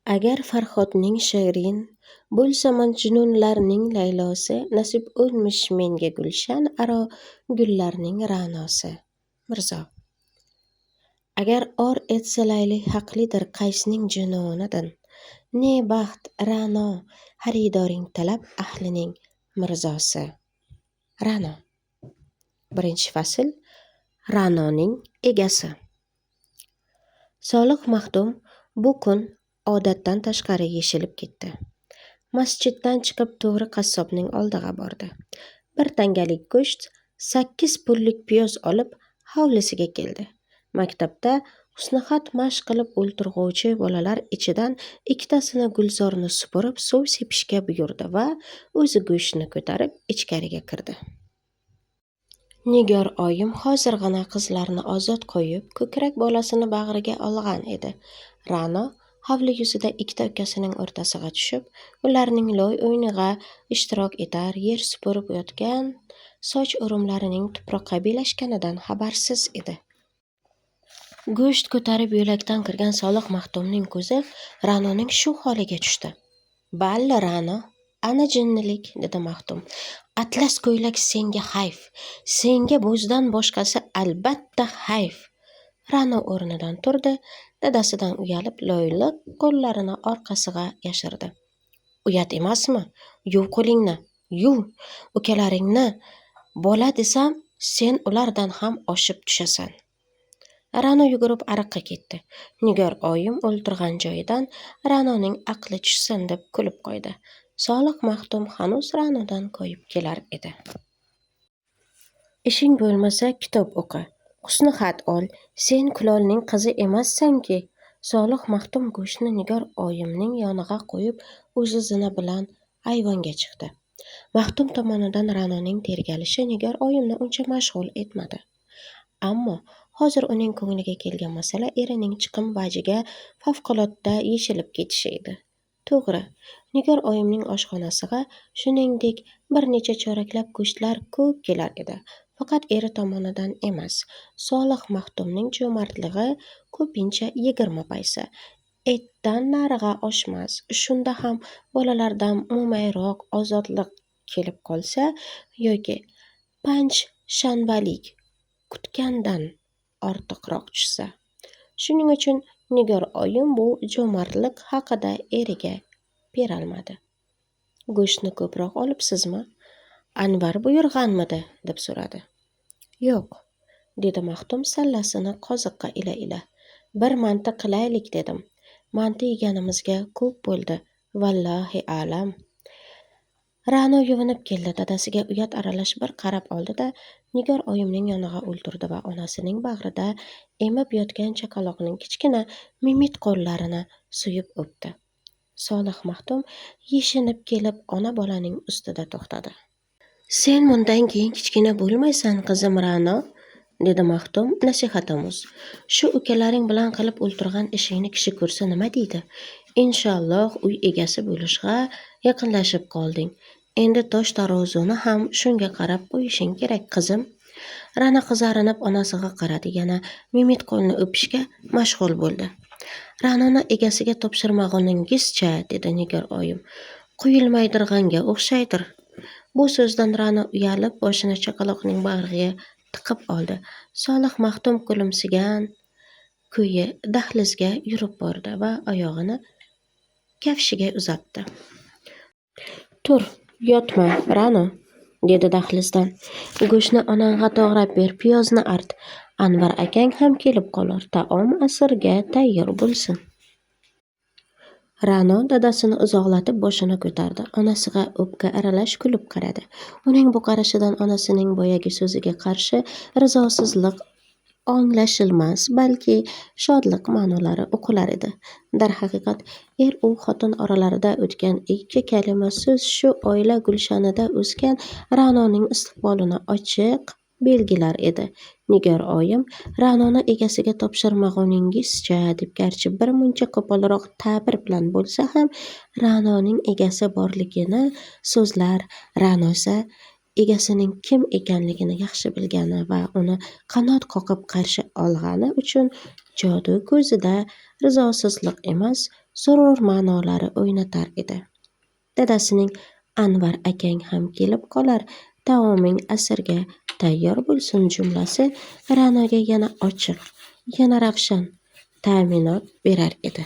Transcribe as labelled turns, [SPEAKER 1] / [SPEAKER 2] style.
[SPEAKER 1] Agar Farhodning Shirin bo'lsa majnunlarning Laylosi, nasib o'lmish menga gulshan aro gullarning Ra'nosi. Mirzo. Agar or etsa Layli haqlidir Qaysning jununidan, ne baxt Ra'no xaridoring talab ahlining mirzosi. Ra'no. Birinchi fasl. Ra'noning egasi. Solih Maxdum bu kun odatdan tashqari yeshilib ketdi. Masjiddan chiqib to'g'ri qassobning oldiga bordi. 1 tangalik go'sht, 8 pullik piyoz olib hovlisiga keldi. Maktabda husnixat mashq qilib o'ltirg'uvchi bolalar ichidan ikkitasini Gulzorni supurib suv sepishga buyurdi va o'zi go'shtni ko'tarib ichkariga kirdi. Nigor oyim hozirgina qizlarni ozod qo'yib, ko'krak bolasini bag'riga olgan edi. Ra'no hovli yuzida ikkita ukasining o'rtasiga tushib, ularning loy o'yiniga ishtirok etar, yer supurib yotgan soch o'rimlarining tuproqqa belashganidan xabarsiz edi. Go'sht ko'tarib yo'lakdan kirgan Solih Maxdumning ko'zi Ra'noning shu holiga tushdi. "Balli, Ra'no, ana jinnilik", dedi Maxdum. "Atlas ko'ylak senga hayf. Senga bo'zdan boshqasi albatta hayf." Ra'no o'rnidan turdi, dadasidan uyalib loyliq qo'llarini orqasiga yashirdi. "Uyat emasmi? Yuv qo'lingni, yuv. Ukalaringni bola desam, sen ulardan ham oshib tushasan." Ra'no yugurib ariqqa ketdi. Nigor oyim o'ltirgan joyidan Ra'noning aqli tushsin deb kulib qo'ydi. Solih Maxdum hanuz Ra'nodan ko'yib kelar edi. "Ishing bo'lmasa kitob o'qi, husnixat ol. Sen kulolning qizi emassanki." Solih Maxdum go'shtni Nigor oyimning yoniga qo'yib, o'zi zina bilan ayvonga chiqdi. Maxdum tomonidan Ra'noning tergalishi Nigor oyimni uncha mashg'ul etmadi. Ammo hozir uning ko'ngliga kelgan masala erining chiqim vajiga favqulodda yeshilib ketishi edi. To'g'ri, Nigor oyimning oshxonasiga shuningdek bir necha choraklab go'shtlar ko'p kelar edi. Faqat eri tomonidan emas, Solih Maxdumning jo'mardligi ko'pincha 20 paysa. Etdan nariga oshmas. Shunda ham bolalardan mo'mayroq ozodlik kelib qolsa yoki panshanbalik kutgandan ortiqroq tushsa. Shuning uchun Nigor oyim bu jo'mardlik haqida eriga berolmadi. "Go'shtni ko'proq olibsizmi? Anvar buyurganmidi?" deb so'radi. "Yo'q", dedi Maxdum sallasini qoziqqa ila-ila. "Bir manti qilaylik dedim. Manti yeganimizga ko'p bo'ldi. Vallohi a'lam." Ra'no yuvinib keldi. Dadasiga uyat aralash bir qarab oldi-da, Nigor oyimning yoniga o'ltirdi va onasining bag'rida emib yotgan chaqaloqning kichkina mimit qo'llarini suyib o'pdi. Solih Maxdum yeshinib kelib ona-bolaning ustida to'xtadi. "Sen bundan keyin kichkina bo'lmaysan, qizim Ra'no", dedi Maxdum nasihatomuz. "Shu ukalaring bilan qilib o'ltirgan ishingni kishi ko'rsa nima deydi? Inshaalloh uy egasi bo'lishga yaqinlashib qolding. Endi tosh tarozuni ham shunga qarab qo'yishing kerak, qizim." Ra'no qizarinib onasiga qaradi, yana mimit qo'lni o'pishga mashg'ul bo'ldi. "Ra'noni egasiga topshirmaguningizcha", dedi Nigor oyim. "Quyilmaydirganga o'xshaydir." Bu so'zdan Ra'no uyalib, boshini chaqaloqning bag'riga tiqib oldi. Solih Maxdum kulimsigan ko'yi dahlizga yurib bordi va oyog'ini kafshiga uzatdi. "Tur, yotma, Ra'no", dedi dahlizdan. "Go'shtni onangga to'g'rab ber, piyozni art. Anvar akang ham kelib qolar. Taom asrga tayyor bo'lsin." Ra'no dadasini uzoqlatib boshini ko'tardi. Onasiga o'pka aralash kulib qaradi. Uning bu qarashidan onasining boyagi so'ziga qarshi rizosizlik anglashilmas, balki shodlik ma'nolari o'qilar edi. Darhaqiqat, er-u xotin oralarida o'tgan ikki kalima so'z shu oila gulshanida o'sgan Ra'noning istiqbolini ochiq belgilar edi. Nigor oyim Ra'noni egasiga topshirmaguningizcha deb garchi bir muncha qo'polroq ta'bir bilan bo'lsa ham Ra'noning egasi borligini so'zlar. Ra'no esa egasining kim ekanligini yaxshi bilgani va uni qanot qoqib qarshi olgani uchun jodu ko'zida rizosizlik emas, surur ma'nolari o'ynatar edi. Dadasining "Anvar akang ham kelib qolar, taoming asrga tayyor bo'lsin" jumlasi Ra'noga yana ochiq, yana ravshan ta'minot berar edi.